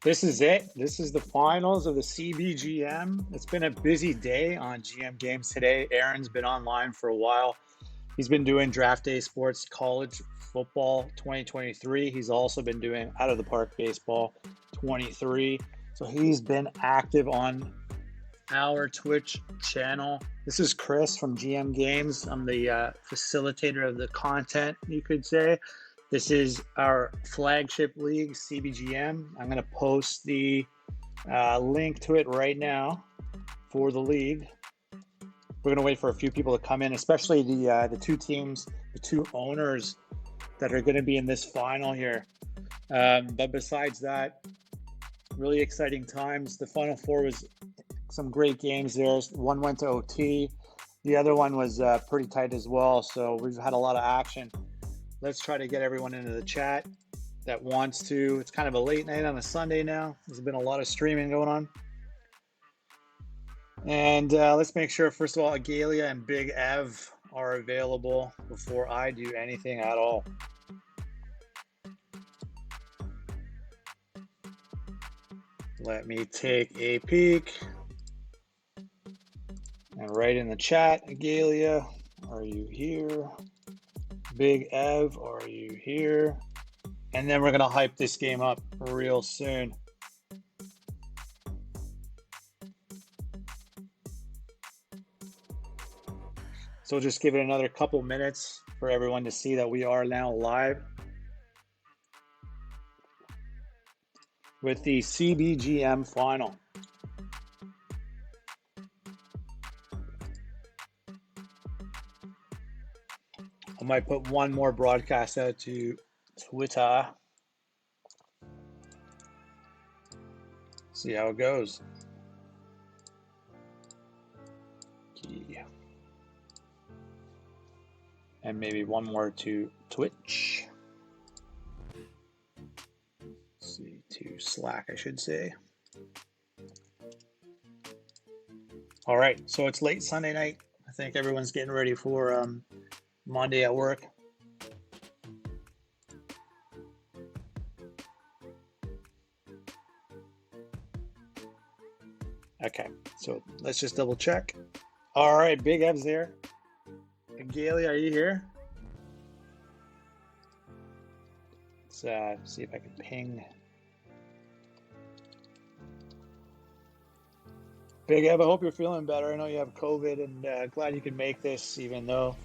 This is it. This is the finals of the CBGM. It's been a busy day on GM Games today. Aaron's been online for a while. He's been doing Draft Day Sports College Football 2023. He's also been doing Out of the Park Baseball 23. So he's been active on our Twitch channel. This is Chris from GM Games. I'm the facilitator of the content, you could say. This is our flagship league, CBGM. I'm going to post the link to it right now for the league. We're going to wait for a few people to come in, especially the two teams, the two owners that are going to be in this final here. But besides that, really exciting times. The Final Four was some great games there. One went to OT. The other one was pretty tight as well. So we've had a lot of action. Let's try to get everyone into the chat that wants to. It's kind of a late night on a Sunday now. There's been a lot of streaming going on. And let's make sure, first of all, Agalia and Big Ev are available before I do anything at all. Let me take a peek. And right in the chat, Agalia, are you here? Big Ev, are you here? And then we're going to hype this game up real soon. So we'll just give it another couple minutes for everyone to see that we are now live with the CBGM final. I might put one more broadcast out to Twitter. See how it goes. Yeah. And maybe one more to Twitch. Let's see, to Slack, I should say. All right, so it's late Sunday night. I think everyone's getting ready for Monday at work. Okay, so let's just double check. All right, Big Ev's there. Gailey, are you here? Let's see if I can ping. Big Ev, I hope you're feeling better. I know you have COVID, and glad you can make this, even though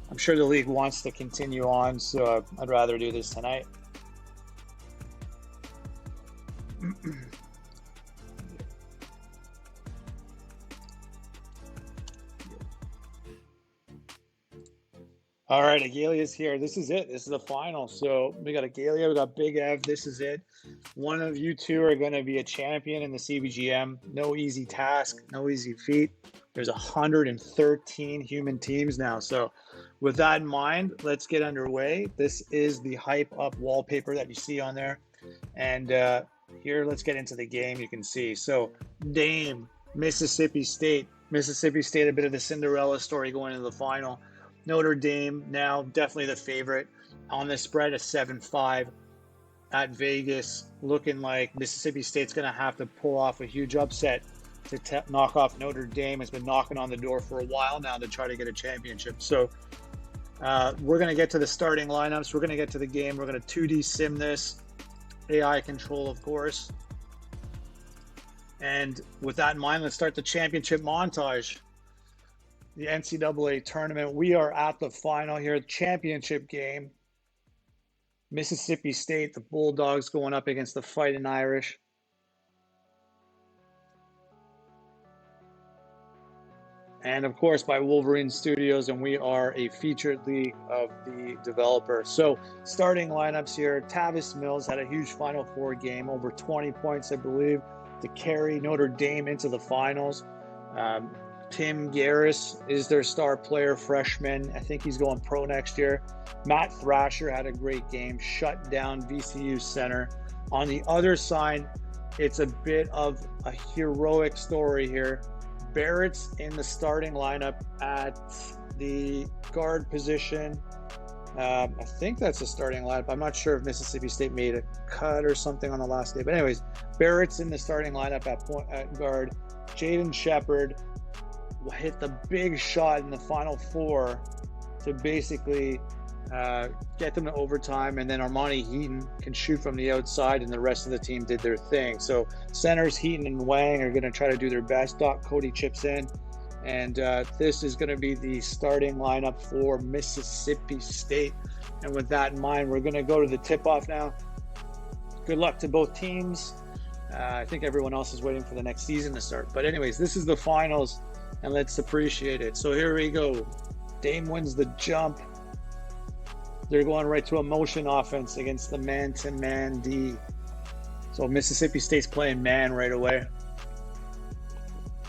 I'm sure the league wants to continue on, so I'd rather do this tonight. All right, Agalia's here. This is it. This is the final. So we got Agalia, we got Big Ev. This is it. One of you two are going to be a champion in the CBGM. No easy task, no easy feat. There's 113 human teams now. So with that in mind, let's get underway. This is the hype up wallpaper that you see on there. And here, let's get into the game. You can see. So Dame, Mississippi State. Mississippi State, a bit of the Cinderella story going into the final. Notre Dame now definitely the favorite on the spread of 7-5 at Vegas, looking like Mississippi State's going to have to pull off a huge upset to knock off Notre Dame. Has been knocking on the door for a while now to try to get a championship. So we're going to get to the starting lineups. We're going to get to the game. We're going to 2D sim this, AI control, of course. And with that in mind, let's start the championship montage. The NCAA tournament. We are at the final here, championship game. Mississippi State, the Bulldogs going up against the Fighting Irish. And of course by Wolverine Studios, and we are a featured league of the developer. So starting lineups here, Tavis Mills had a huge Final Four game, over 20 points, I believe, to carry Notre Dame into the finals. Tim Garris is their star player, freshman. I think he's going pro next year. Matt Thrasher had a great game, shut down VCU center. On the other side, it's a bit of a heroic story here. Barrett's in the starting lineup at the guard position. I think that's a starting lineup. I'm not sure if Mississippi State made a cut or something on the last day. But anyways, Barrett's in the starting lineup at guard. Jaden Shepard hit the big shot in the Final Four to basically get them to overtime. And then Armani Heaton can shoot from the outside, and the rest of the team did their thing. So centers Heaton and Wang are going to try to do their best. Doc Cody chips in. And this is going to be the starting lineup for Mississippi State. And with that in mind, we're going to go to the tip-off now. Good luck to both teams. I think everyone else is waiting for the next season to start. But anyways, this is the finals, and let's appreciate it. So here we go. Dame wins the jump. They're going right to a motion offense against the man-to-man D. So Mississippi State's playing man right away.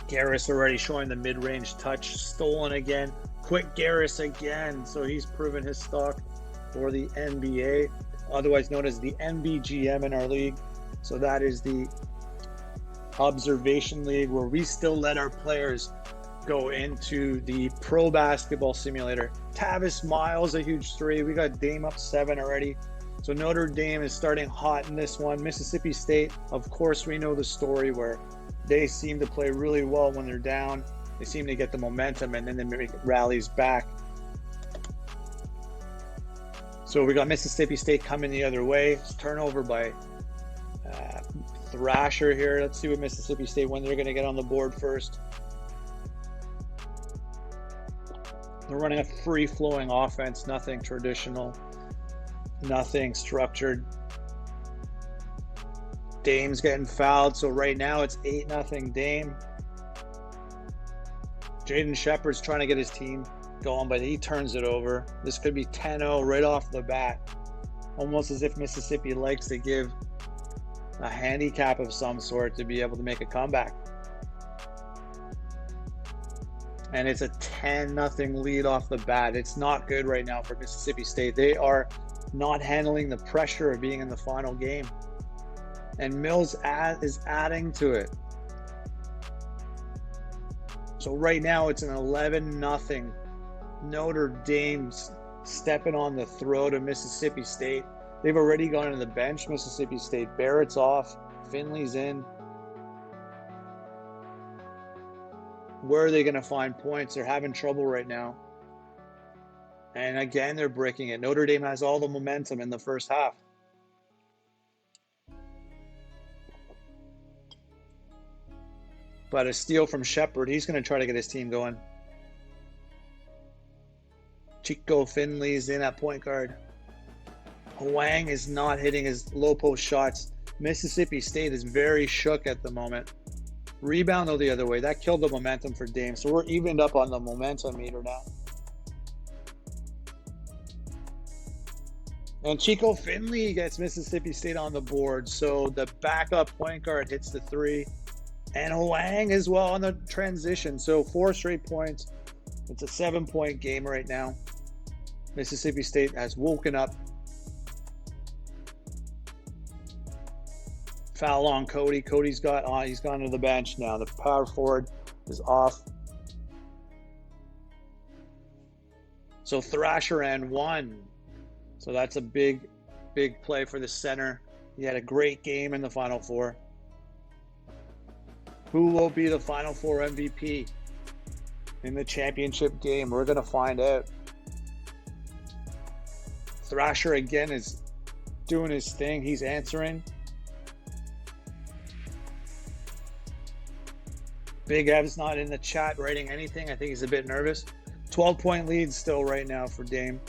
Garris already showing the mid-range touch. Stolen again. Quick Garris again. So he's proven his stock for the NBA, otherwise known as the CBGM in our league. So that is the observation league where we still let our players go into the pro basketball simulator. Tavis Miles, a huge three. We got Dame up 7 already. So Notre Dame is starting hot in this one. Mississippi State, of course, we know the story where they seem to play really well when they're down. They seem to get the momentum, and then they make rallies back. So we got Mississippi State coming the other way. It's turnover by Thrasher here. Let's see what Mississippi State, when they're going to get on the board first. They're running a free-flowing offense, nothing traditional, nothing structured. Dame's getting fouled, so right now it's 8-0 Dame. Jaden Shepard's trying to get his team going, but he turns it over. This could be 10-0 right off the bat. Almost as if Mississippi likes to give a handicap of some sort to be able to make a comeback. And it's a 10-0 lead off the bat. It's not good right now for Mississippi State. They are not handling the pressure of being in the final game. And Mills is adding to it. So right now it's an 11-0. Notre Dame's stepping on the throat of Mississippi State. They've already gone to the bench, Mississippi State. Barrett's off. Finley's in. Where are they going to find points? They're having trouble right now. And again, they're breaking it. Notre Dame has all the momentum in the first half. But a steal from Shepard. He's going to try to get his team going. Chico Finley's in at point guard. Wang is not hitting his low post shots. Mississippi State is very shook at the moment. Rebound though the other way. That killed the momentum for Dame. So we're evened up on the momentum meter now. And Chico Finley gets Mississippi State on the board. So the backup point guard hits the 3. And Wang as well on the transition. So 4 straight points. It's a 7-point game right now. Mississippi State has woken up. Foul on Cody. Cody's he's gone to the bench now. The power forward is off. So Thrasher and 1. So that's a big play for the center. He had a great game in the Final Four. Who will be the Final Four MVP in the championship game? We're going to find out. Thrasher again is doing his thing. He's answering. Big Ev's not in the chat writing anything. I think he's a bit nervous. 12-point lead still right now for Dame.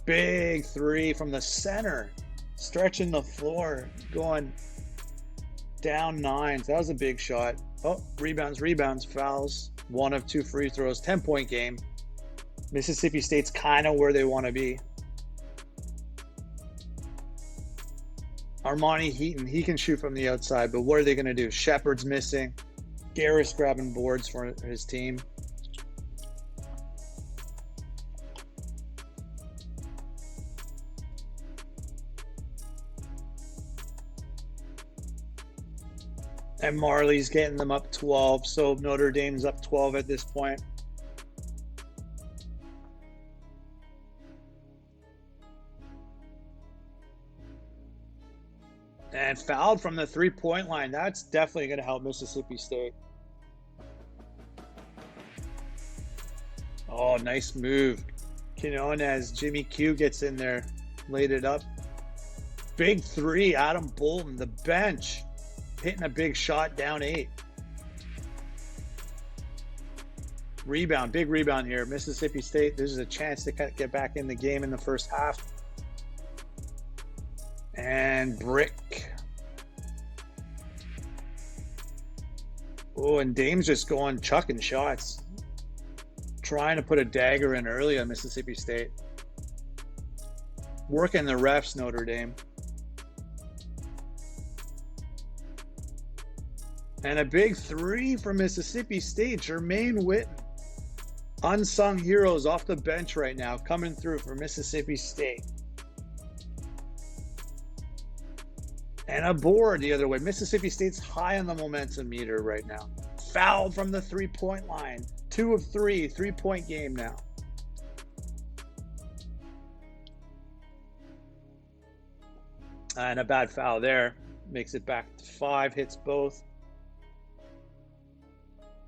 Big 3 from the center. Stretching the floor. Going down 9. So that was a big shot. Oh, rebounds, fouls. 1 of 2 free throws. 10-point game. Mississippi State's kind of where they want to be. Armani Heaton, he can shoot from the outside, but what are they going to do? Shepard's missing. Garris grabbing boards for his team. And Marley's getting them up 12, so Notre Dame's up 12 at this point. And fouled from the three-point line. That's definitely going to help Mississippi State. Oh, nice move. Quinones, Jimmy Q gets in there, laid it up. Big three, Adam Bolton, the bench, hitting a big shot, down 8. Rebound, big rebound here. Mississippi State, this is a chance to get back in the game in the first half. And brick. Oh, and Dame's just going, chucking shots. Trying to put a dagger in early on Mississippi State. Working the refs, Notre Dame. And a big three from Mississippi State, Jermaine Witten. Unsung heroes off the bench right now, coming through for Mississippi State. And a board the other way. Mississippi State's high on the momentum meter right now. Fouled from the three-point line. 2 of 3, 3-point game now. And a bad foul there. Makes it back to 5, hits both.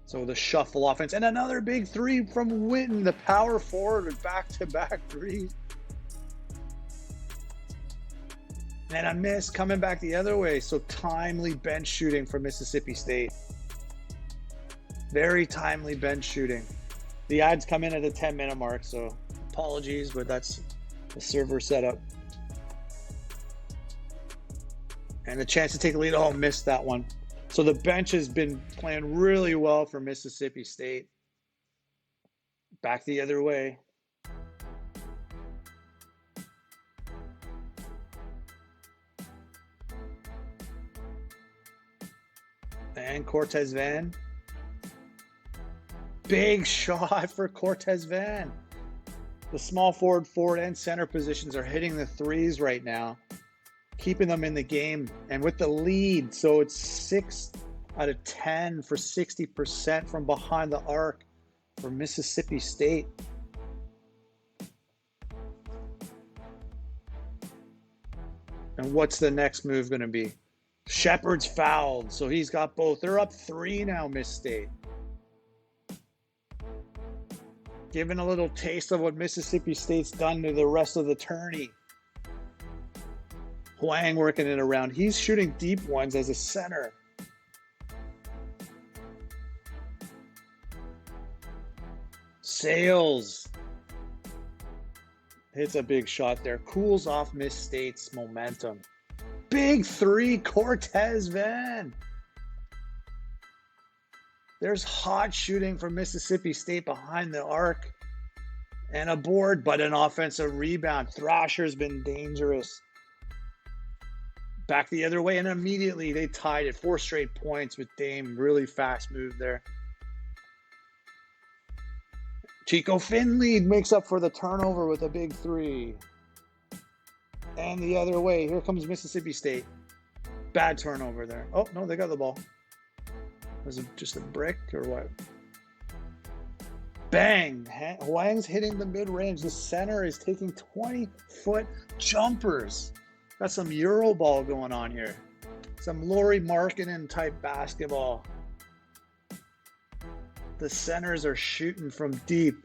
So the shuffle offense. And another big three from Witten, the power forward with back-to-back threes. And a miss coming back the other way. So timely bench shooting for Mississippi State. Very timely bench shooting. The ads come in at the 10-minute mark, so apologies, but that's the server setup. And the chance to take a lead. Oh, missed that one. So the bench has been playing really well for Mississippi State. Back the other way. And Cortez Van. Big shot for Cortez Van. The small forward and center positions are hitting the threes right now, keeping them in the game. And with the lead, so it's 6 out of 10 for 60% from behind the arc for Mississippi State. And what's the next move going to be? Shepard's fouled, so he's got both. They're up 3 now, Miss State. Giving a little taste of what Mississippi State's done to the rest of the tourney. Huang working it around. He's shooting deep ones as a center. Sales hits a big shot there. Cools off Miss State's momentum. Big three, Cortez Van. There's hot shooting from Mississippi State behind the arc. And a board, but an offensive rebound. Thrasher's been dangerous. Back the other way, and immediately they tied it. 4 straight points with Dame. Really fast move there. Chico Finley makes up for the turnover with a big three. And the other way, here comes Mississippi State. Bad turnover there. Oh, no, they got the ball. Was it just a brick or what? Bang! Huang's hitting the mid-range. The center is taking 20-foot jumpers. Got some Euro ball going on here. Some Lauri Markkanen type basketball. The centers are shooting from deep.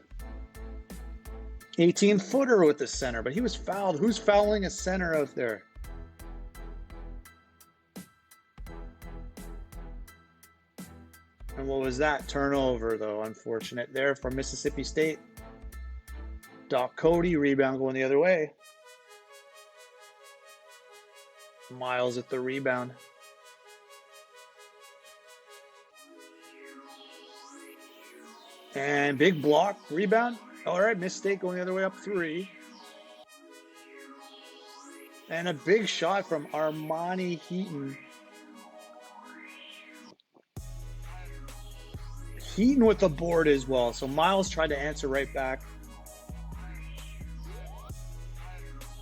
18-footer with the center, but he was fouled. Who's fouling a center out there? And what was that? Turnover, though. Unfortunate there for Mississippi State. Doc Cody, rebound going the other way. Miles at the rebound. And big block, rebound. All right, Miss State going the other way, up 3. And a big shot from Armani Heaton. Heaton with the board as well. So Miles tried to answer right back.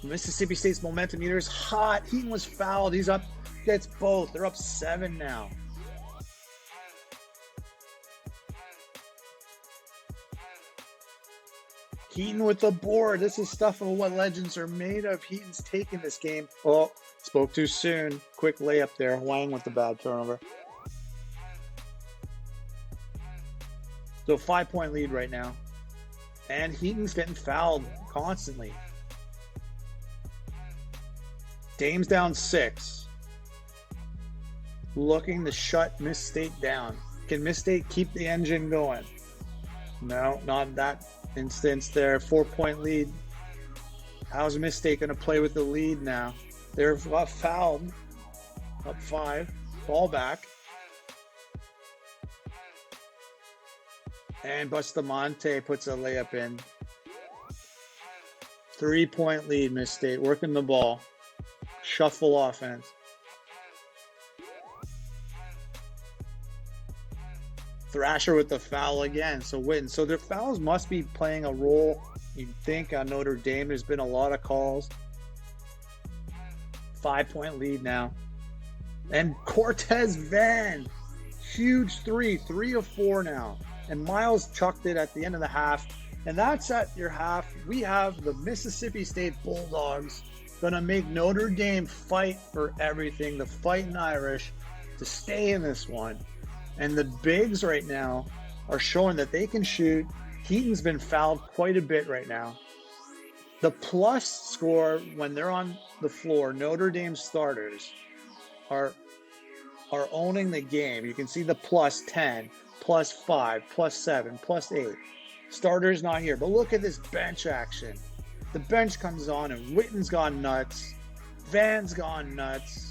Mississippi State's momentum meter is hot. Heaton was fouled. He's up, gets both. They're up 7 now. Heaton with the board. This is stuff of what legends are made of. Heaton's taking this game. Oh, spoke too soon. Quick layup there. Wang with the bad turnover. So 5-point lead right now. And Heaton's getting fouled constantly. Dame's down 6. Looking to shut Miss State down. Can Miss State keep the engine going? No, not in that instance there. 4-point lead. How's Miss State going to play with the lead now? They're fouled. Up 5. Ball back. And Bustamante puts a layup in. 3-point lead, Miss State. Working the ball. Shuffle offense. Thrasher with the foul again. So Witten. So their fouls must be playing a role. You'd think on Notre Dame. There's been a lot of calls. 5-point lead now. And Cortez Van. Huge 3. 3 of 4 now. And Miles chucked it at the end of the half. And that's at your half. We have the Mississippi State Bulldogs going to make Notre Dame fight for everything. The Fighting Irish to stay in this one. And the bigs right now are showing that they can shoot. Heaton's been fouled quite a bit right now. The plus score when they're on the floor, Notre Dame starters are owning the game. You can see the plus 10, plus 5, plus 7, plus 8. Starters not here. But look at this bench action. The bench comes on and Witten's gone nuts. Van's gone nuts.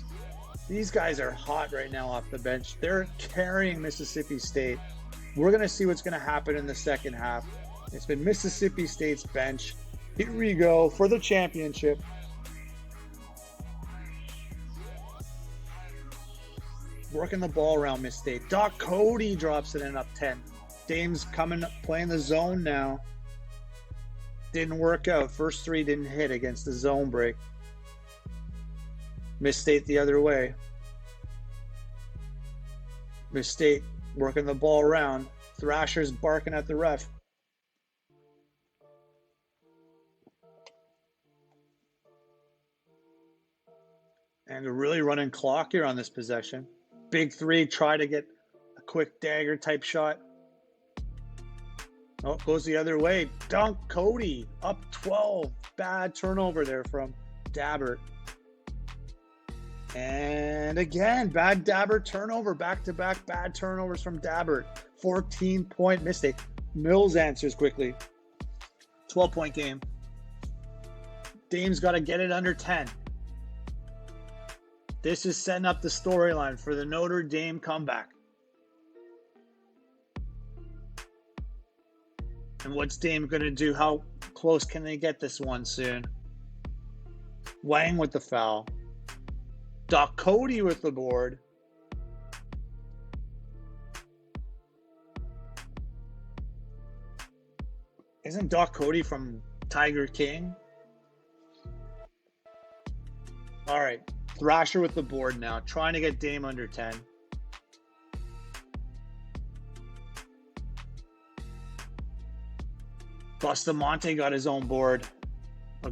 These guys are hot right now off the bench. They're carrying Mississippi State. We're going to see what's going to happen in the second half. It's been Mississippi State's bench. Here we go for the championship. Working the ball around Miss State. Doc Cody drops it in up 10. Dame's coming, playing the zone now. Didn't work out. First 3 didn't hit against the zone break. Miss State the other way. Miss State working the ball around. Thrasher's barking at the ref. And a really running clock here on this possession. Big 3, try to get a quick dagger type shot. Oh, goes the other way. Dunk Cody up 12. Bad turnover there from Dabbert. And again, bad Dabbert turnover. Back-to-back bad turnovers from Dabbert. 14-point mistake. Mills answers quickly. 12-point game. Dame's got to get it under 10. This is setting up the storyline for the Notre Dame comeback. And what's Dame going to do? How close can they get this one soon? Wang with the foul. Doc Cody with the board. Isn't Doc Cody from Tiger King? All right. Thrasher with the board now. Trying to get Dame under 10. Bustamante got his own board.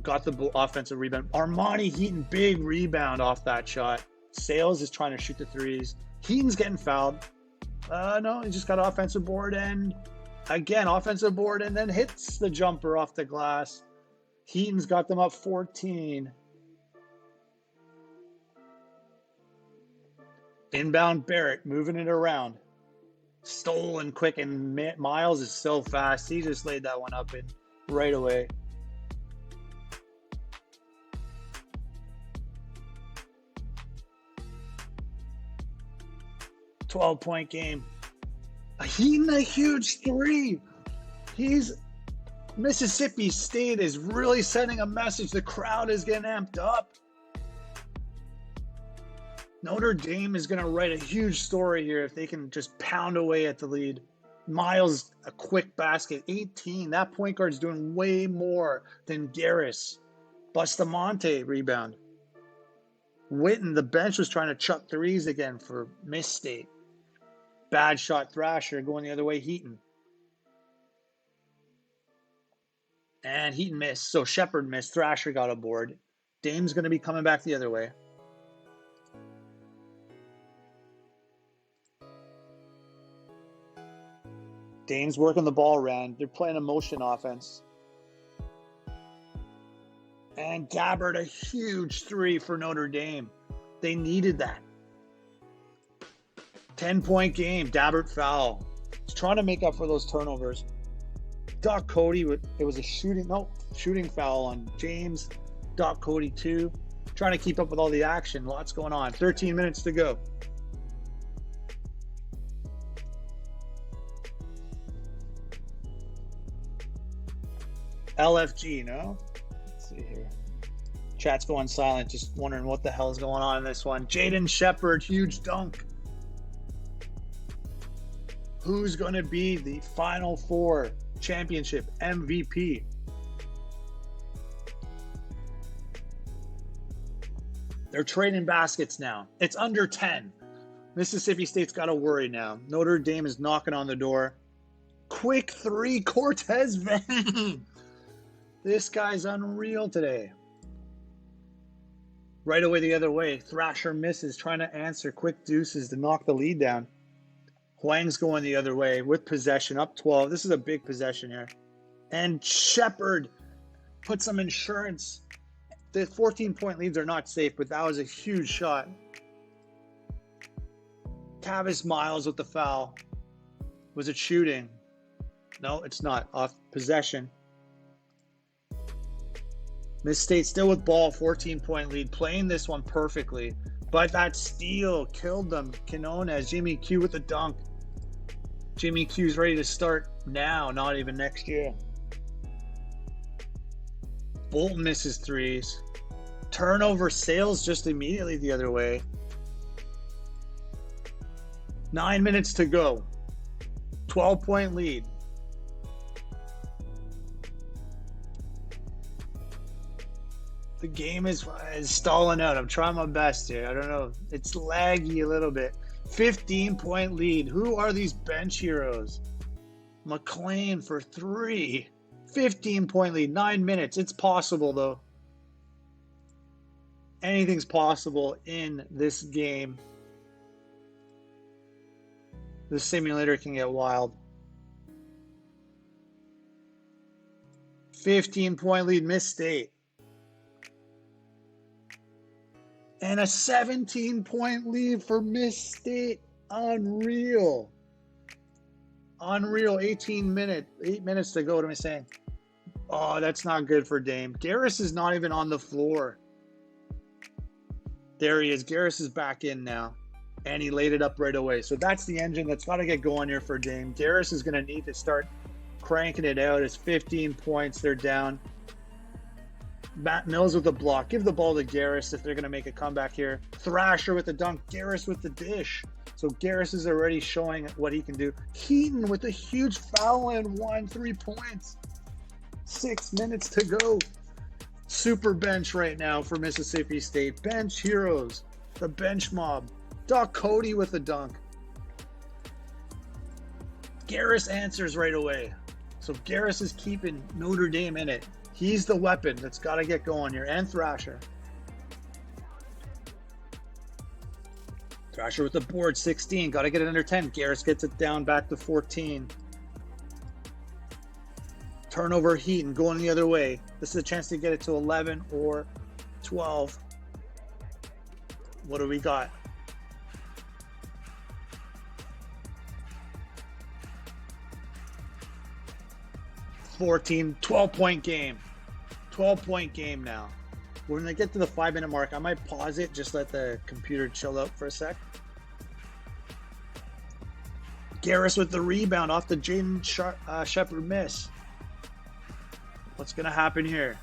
Got the offensive rebound. Armani Heaton, big rebound off that shot. Sales is trying to shoot the 3s. Heaton's getting fouled. No, he just got offensive board and again, offensive board and then hits the jumper off the glass. Heaton's got them up 14. Inbound Barrett, moving it around. Stolen quick, and Miles is so fast. He just laid that one up in right away. .12-point game. Heaton a huge 3. Mississippi State is really sending a message. The crowd is getting amped up. Notre Dame is going to write a huge story here if they can just pound away at the lead. Miles, a quick basket, 18. That point guard's doing way more than Garris. Bustamante rebound. Witten, the bench was trying to chuck 3s again for Miss State. Bad shot Thrasher going the other way, Heaton. And Heaton missed. So Shepard missed. Thrasher got a board. Dame's going to be coming back the other way. Dame's working the ball around. They're playing a motion offense. And Gabbard, a huge 3 for Notre Dame. They needed that. 10-point game. Gabbard foul. He's trying to make up for those turnovers. Doc Cody, it was a shooting foul on James. Doc Cody 2. Trying to keep up with all the action. Lots going on. 13 minutes to go. LFG, no? Let's see here. Chat's going silent, just wondering what the hell is going on in this one. Jaden Shepard, huge dunk. Who's going to be the Final Four championship MVP? They're trading baskets now. It's under 10. Mississippi State's got to worry now. Notre Dame is knocking on the door. Quick 3, Cortez Vane. This guy's unreal today. Right away the other way. Thrasher misses, trying to answer quick deuces to knock the lead down. Huang's going the other way with possession, up 12. This is a big possession here. And Shepard put some insurance. The 14-point leads are not safe, but that was a huge shot. Tavis Miles with the foul. Was it shooting? No, it's not. Off possession. Miss State still with ball, 14-point lead, playing this one perfectly. But that steal killed them. Quinones, Jimmy Q with the dunk. Jimmy Q's ready to start now, not even next year. Bolton misses 3s. Turnover, sails just immediately the other way. 9 minutes to go. 12-point lead. The game is stalling out. I'm trying my best here. I don't know. It's laggy a little bit. 15-point lead. Who are these bench heroes? McLean for 3. 15-point lead. 9 minutes. It's possible, though. Anything's possible in this game. The simulator can get wild. 15-point lead. Miss State. And a 17-point lead for Miss State. Unreal. Unreal. 8 minutes to go. What am I saying? Oh, that's not good for Dame. Garris is not even on the floor. There he is. Garris is back in now. And he laid it up right away. So that's the engine that's got to get going here for Dame. Garris is going to need to start cranking it out. It's 15 points. They're down. Matt Mills with the block. Give the ball to Garris if they're going to make a comeback here. Thrasher with the dunk. Garris with the dish. So Garris is already showing what he can do. Heaton with a huge foul and 3 points. 6 minutes to go. Super bench right now for Mississippi State. Bench heroes. The bench mob. Doc Cody with the dunk. Garris answers right away. So Garris is keeping Notre Dame in it. He's the weapon that's got to get going here. And Thrasher. Thrasher with the board, 16. Got to get it under 10. Garris gets it down back to 14. Turnover, Heaton going the other way. This is a chance to get it to 11 or 12. What do we got? $14, 12-point game. 12-point game now. When I get to the 5-minute mark, I might pause it, just let the computer chill out for a sec. Garris with the rebound off the Jaden Shepard miss. What's going to happen here?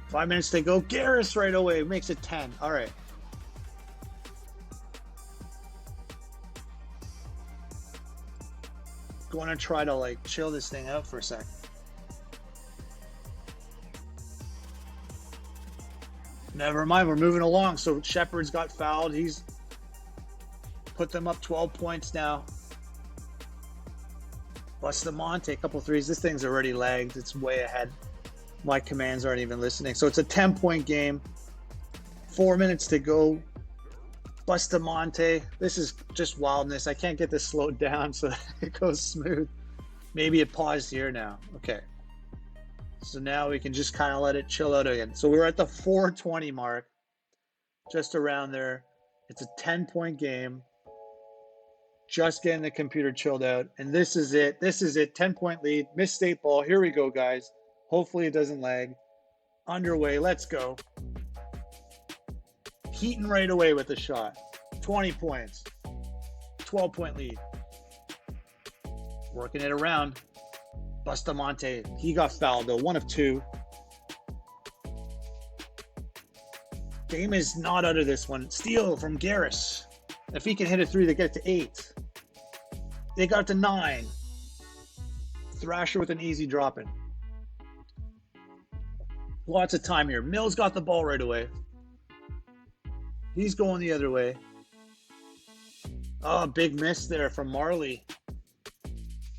5 minutes to go. Garris right away makes it 10. All right. Going to try to chill this thing out for a sec. Never mind, we're moving along. So Shepard's got fouled. He's put them up 12 points now. Bustamante, a couple threes. This thing's already lagged. It's way ahead. My commands aren't even listening. So it's a 10-point game. 4 minutes to go. Bustamante. This is just wildness. I can't get this slowed down so that it goes smooth. Maybe it paused here now. Okay. So now we can just kind of let it chill out again. So we're at the 420 mark. Just around there. It's a 10-point game. Just getting the computer chilled out. And this is it. This is it. 10-point lead. Missed state ball. Here we go, guys. Hopefully it doesn't lag. Underway. Let's go. Heaton right away with the shot. 20 points. 12-point lead. Working it around. Bustamante. He got fouled though. 1 of 2. Dame is not out of this one. Steal from Garris. If he can hit a 3, they get it to 8. They got it to 9. Thrasher with an easy drop-in. Lots of time here. Mills got the ball right away. He's going the other way. Oh, big miss there from Marley.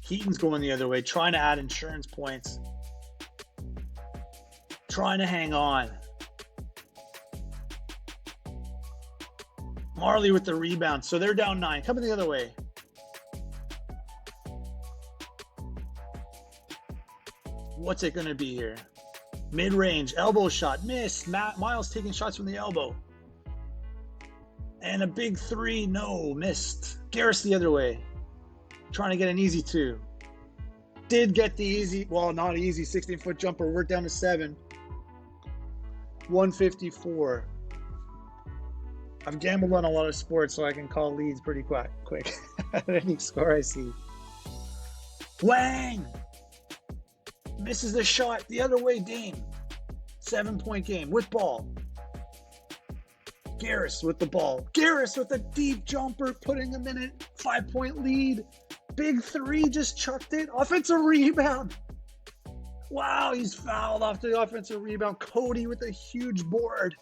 Heaton's going the other way, trying to add insurance points. Trying to hang on. Marley with the rebound. So they're down 9. Coming the other way. What's it going to be here? Mid-range. Elbow shot. Missed. Miles taking shots from the elbow. And a big 3. No. Missed. Garris the other way. Trying to get an easy 2. Did get the easy. Well, not easy. 16-foot jumper. We're down to 7. 154. I've gambled on a lot of sports, so I can call leads pretty quick. At any score I see. Wang! Misses the shot. The other way, Dame. 7-point game with ball. Garris with the ball. Garris with a deep jumper, putting them in a 5-point lead. Big 3, just chucked it. Offensive rebound. Wow, he's fouled off the offensive rebound. Cody with a huge board.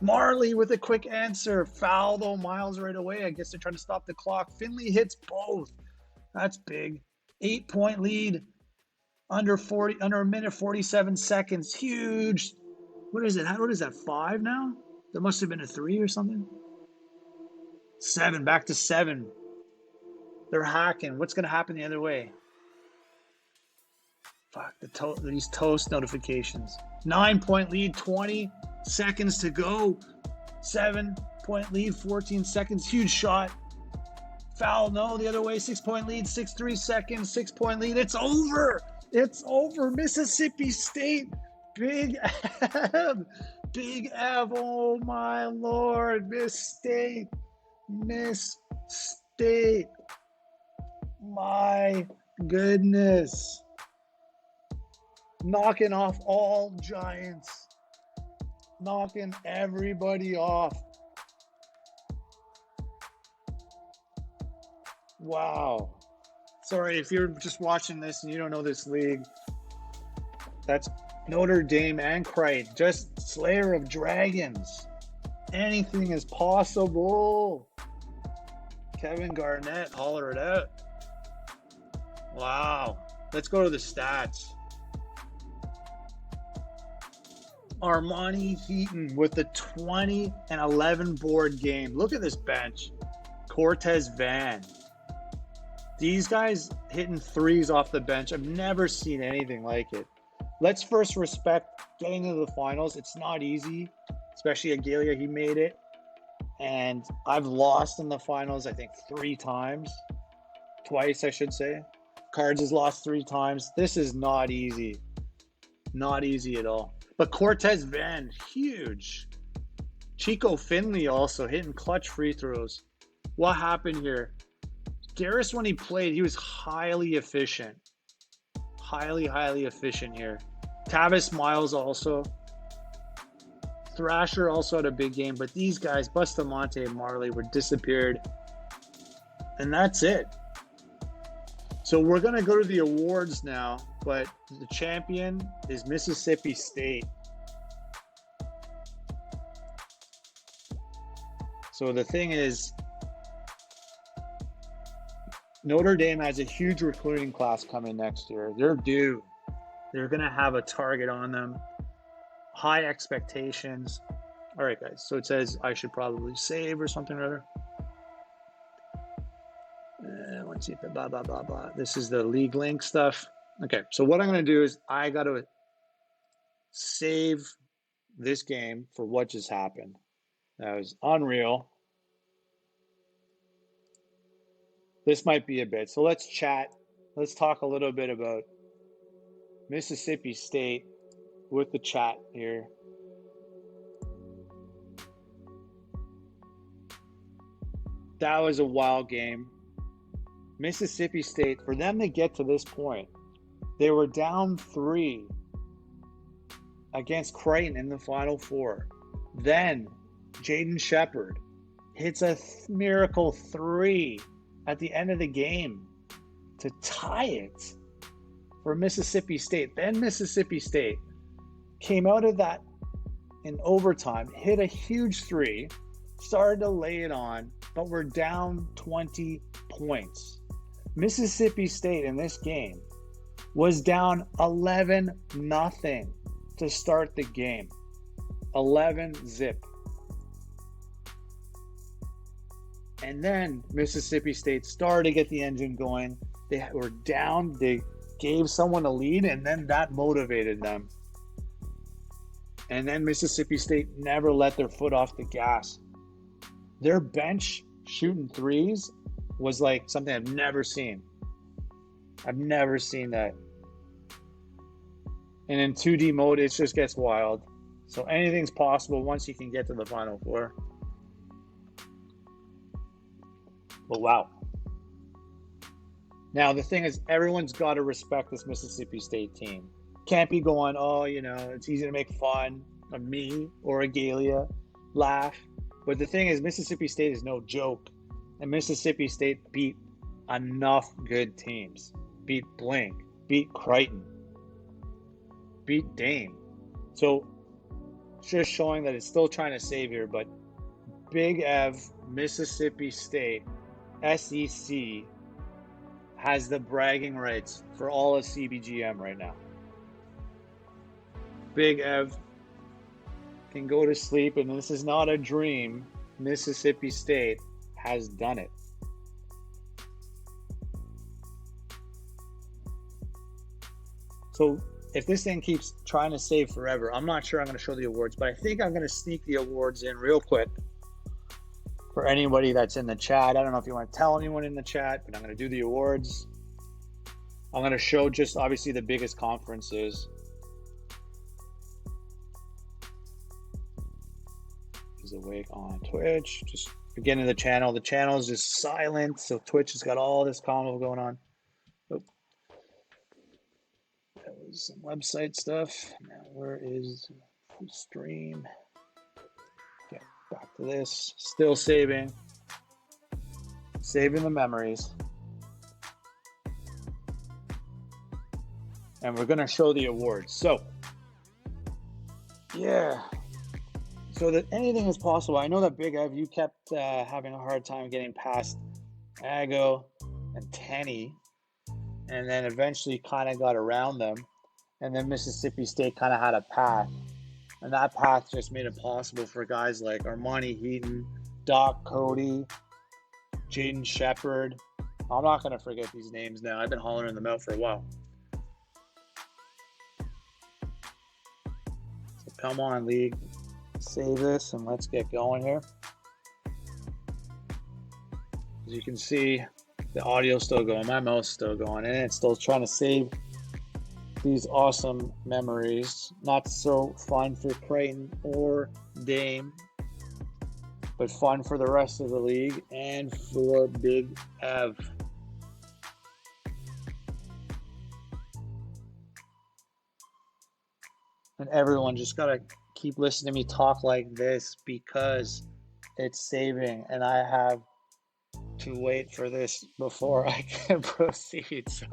Marley with a quick answer. Foul though, Miles right away. I guess they're trying to stop the clock. Finley hits both. That's big. 8-point lead. Under a minute 47 seconds. Huge. What is it? What is that? 5 now? There must have been a 3 or something. 7. Back to 7. They're hacking. What's going to happen the other way? Fuck, these toast notifications. 9-point lead, 20 seconds to go. 7-point lead, 14 seconds. Huge shot. Foul, no, the other way. 6-point lead, 3 seconds. 6-point lead. It's over. It's over. Mississippi State. Big Av. Big Av. Oh, my Lord. Miss State. My goodness. Knocking off all Giants. Knocking everybody off. Wow. Sorry, if you're just watching this and you don't know this league, that's Notre Dame and Crite. Just Slayer of Dragons. Anything is possible. Kevin Garnett, holler it out. Wow. Let's go to the stats. Armani Heaton with the 20 and 11 board game. Look at this bench. Cortez Van. These guys hitting 3s off the bench. I've never seen anything like it. Let's first respect getting into the finals. It's not easy, especially Agalia. He made it. And I've lost in the finals, I think, 3 times. Twice, I should say. Cards has lost 3 times. This is not easy. Not easy at all. But Cortez Van, huge. Chico Finley also hitting clutch free throws. What happened here? Garris, when he played, he was highly efficient. Highly efficient here. Tavis Miles also. Thrasher also had a big game, but these guys, Bustamante and Marley, were disappeared. And that's it. So we're going to go to the awards now, but the champion is Mississippi State. So the thing is, Notre Dame has a huge recruiting class coming next year. They're due. They're going to have a target on them. High expectations. All right, guys. So it says I should probably save or something or other. Let's see. Blah, blah, blah, blah. This is the league link stuff. Okay. So what I'm going to do is I got to save this game for what just happened. That was unreal. This might be a bit. So let's chat. Let's talk a little bit about Mississippi State with the chat here. That was a wild game. Mississippi State, for them to get to this point, they were down 3 against Creighton in the Final Four. Then Jaden Shepard hits a miracle 3 at the end of the game to tie it for Mississippi State. Then Mississippi State came out of that in overtime, hit a huge 3, started to lay it on, but we're down 20 points. Mississippi State in this game was down 11-0 to start the game. 11-0. And then Mississippi State started to get the engine going. They were down. They gave someone a lead, and then that motivated them. And then Mississippi State never let their foot off the gas. Their bench shooting threes was like something I've never seen. I've never seen that. And in 2D mode, it just gets wild. So anything's possible once you can get to the Final Four. But wow. Now, the thing is, everyone's got to respect this Mississippi State team. Can't be going, oh, you know, it's easy to make fun of me or Agalia, laugh. But the thing is, Mississippi State is no joke. And Mississippi State beat enough good teams. Beat Blink, beat Creighton, beat Dame. So it's just showing that it's still trying to save here. But Big Ev, Mississippi State, SEC has the bragging rights for all of CBGM right now. Big Ev can go to sleep, and this is not a dream. Mississippi State has done it. So if this thing keeps trying to save forever, I'm not sure I'm going to show the awards, but I think I'm going to sneak the awards in real quick for anybody that's in the chat. I don't know if you want to tell anyone in the chat, but I'm going to do the awards. I'm going to show just obviously the biggest conferences. Is awake on Twitch. Just beginning the channel. The channel is just silent, so Twitch has got all this combo going on. Oh. That was some website stuff. Now where is the stream? Okay, back to this. Still saving. Saving the memories. And we're gonna show the awards. So yeah. So that anything is possible. I know that Big Ev, you kept having a hard time getting past Ago and Tenney, and then eventually kind of got around them. And then Mississippi State kind of had a path, and that path just made it possible for guys like Armani Heaton, Doc Cody, Jaden Shepard. I'm not going to forget these names now. I've been hollering them out for a while. So come on, league. Save this and let's get going here. As you can see, the audio's still going, my mouse is still going, and it's still trying to save these awesome memories. Not so fun for Creighton or Dame, but fun for the rest of the league and for Big Ev. And everyone just gotta keep listening to me talk like this because it's saving, and I have to wait for this before I can proceed. So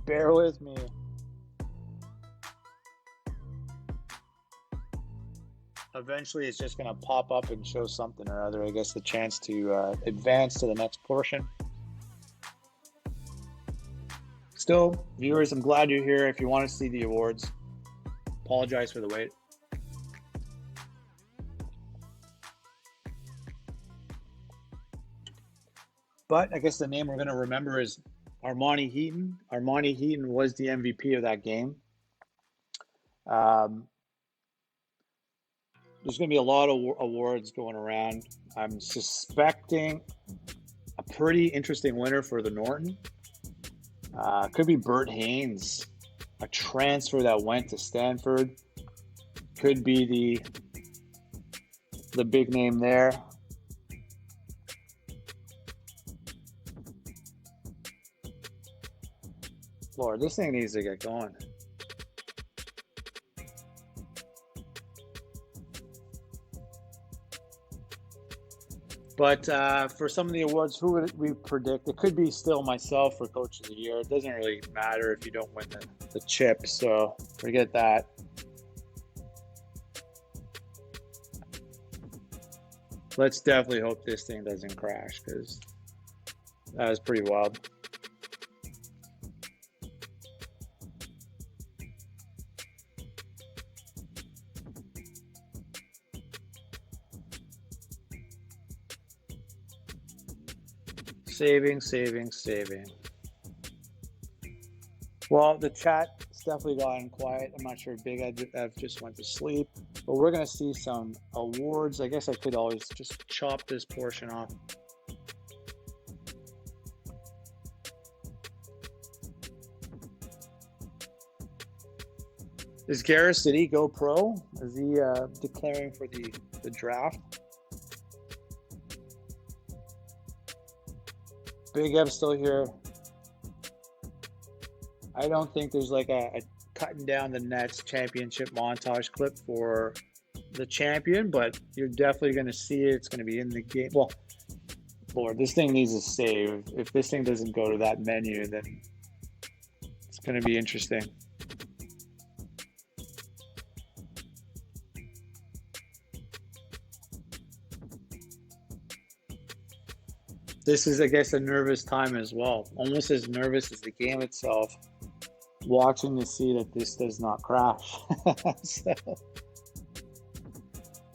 bear with me. Eventually it's just going to pop up and show something or other. I guess the chance to advance to the next portion. Still, viewers, I'm glad you're here. If you want to see the awards, apologize for the wait. But I guess the name we're going to remember is Armani Heaton. Armani Heaton was the MVP of that game. There's going to be a lot of awards going around. I'm suspecting a pretty interesting winner for the Norton. Could be Bert Haynes, a transfer that went to Stanford. Could be the big name there. Lord, this thing needs to get going. But for some of the awards, who would we predict? It could be still myself for Coach of the Year. It doesn't really matter if you don't win the chip, so forget that. Let's definitely hope this thing doesn't crash, because that was pretty wild. Saving. Well, the chat's definitely gotten quiet. I'm not sure if Big Ed just went to sleep, but we're going to see some awards. I guess I could always just chop this portion off. Is Garris, did he go pro? Is he declaring for the draft? Big Ev's still here. I don't think there's like a cutting down the Nets championship montage clip for the champion, but you're definitely going to see it. It's going to be in the game. Well, Lord, this thing needs a save. If this thing doesn't go to that menu, then it's going to be interesting. This is, I guess, a nervous time as well. Almost as nervous as the game itself. Watching to see that this does not crash.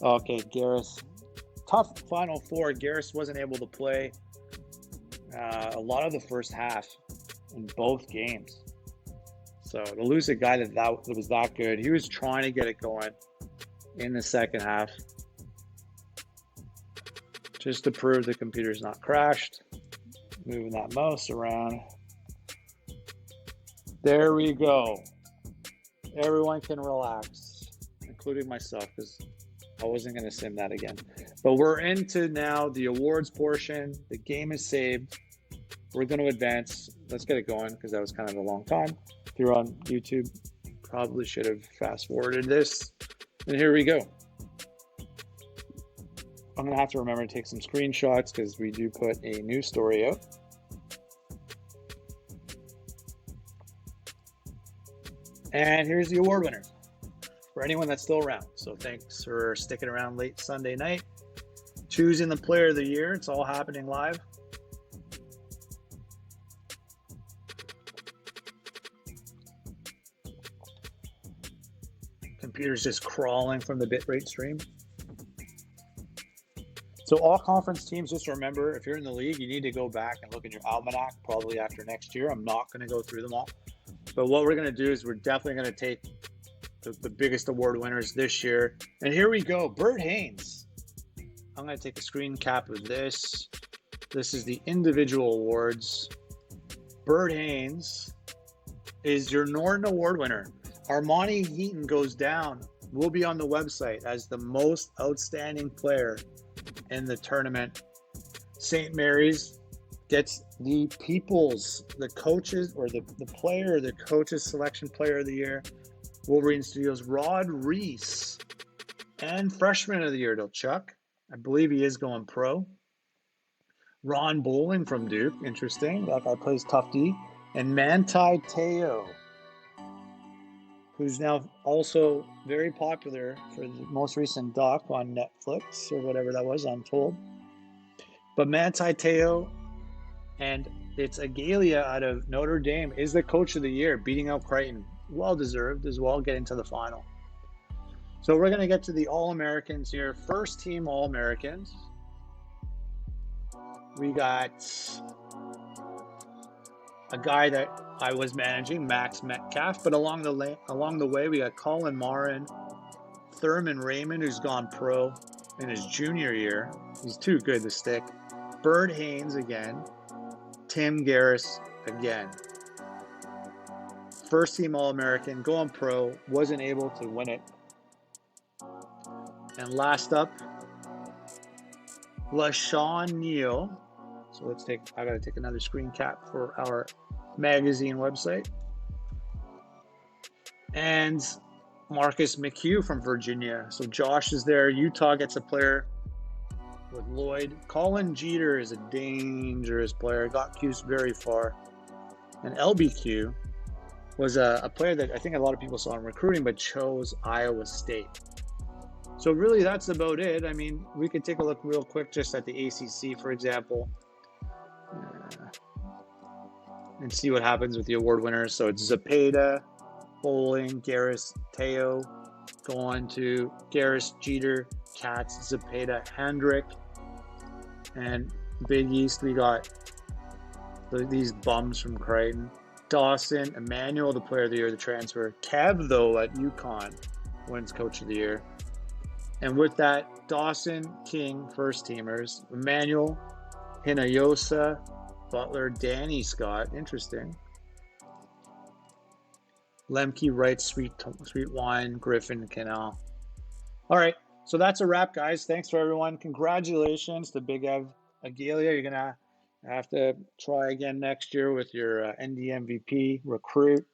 Okay, Garris. Tough Final Four. Garris wasn't able to play a lot of the first half in both games. So to lose a guy that was that good, he was trying to get it going in the second half. Just to prove the computer's not crashed. Moving that mouse around. There we go. Everyone can relax, including myself, because I wasn't going to sim that again. But we're into now the awards portion. The game is saved. We're going to advance. Let's get it going, because that was kind of a long time. If you're on YouTube, probably should have fast forwarded this. And here we go. I'm going to have to remember to take some screenshots, because we do put a news story out. And here's the award winners for anyone that's still around. So thanks for sticking around late Sunday night. Choosing the player of the year. It's all happening live. Computer's just crawling from the bitrate stream. So all conference teams, just remember, if you're in the league, you need to go back and look at your almanac probably after next year. I'm not going to go through them all. But what we're going to do is we're definitely going to take the biggest award winners this year. And here we go. Bert Haynes. I'm going to take a screen cap of this. This is the individual awards. Bert Haynes is your Norton Award winner. Armani Heaton goes down. Will be on the website as the most outstanding player in the tournament. St. Mary's gets the people's, the coaches, or the player, the coaches selection player of the year. Wolverine Studios, Rod Reese, and freshman of the year to Chuck. I believe he is going pro. Ron Bowling from Duke, interesting. That guy plays tough D. And Manti Te'o, who's now also very popular for the most recent doc on Netflix or whatever that was, I'm told. But Manti Te'o and It's Agalia out of Notre Dame is the coach of the year, beating out Crichton. Well deserved as well, getting to the final. So we're going to get to the All-Americans here. First team All-Americans. We got a guy that I was managing, Max Metcalf, but along the way we got Colin Marin, Thurman Raymond, who's gone pro in his junior year. He's too good to stick. Bird Haynes again. Tim Garris again. First team All-American, going pro, wasn't able to win it. And last up, LaShawn Neal. So I gotta take another screen cap for our magazine website. And Marcus McHugh from Virginia. So Josh is there. Utah gets a player with Lloyd. Colin Jeter is a dangerous player. Got Q's very far. And LBQ was a player that I think a lot of people saw in recruiting, but chose Iowa State. So really, that's about it. I mean, we could take a look real quick just at the ACC, for example, and see what happens with the award winners. So it's Zepeda, Bowling, Garris, Teo, go on to Garris, Jeter, Katz, Zepeda, Hendrick, and Big East, we got these bums from Crichton. Dawson, Emmanuel, the player of the year, the transfer. Kev, though, at UConn, wins coach of the year. And with that, Dawson, King, first teamers. Emmanuel, Hinoyosa, Butler, Danny Scott, interesting. Lemke, Wright, Sweet Wine, Griffin, Canal. All right, so that's a wrap, guys. Thanks for everyone. Congratulations to Big Ev Agalia. You're going to have to try again next year with your ND MVP recruit.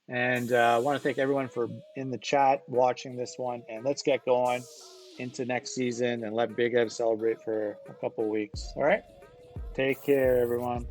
And I want to thank everyone for in the chat watching this one. And let's get going into next season and let Big Ev celebrate for a couple of weeks. All right? Take care, everyone.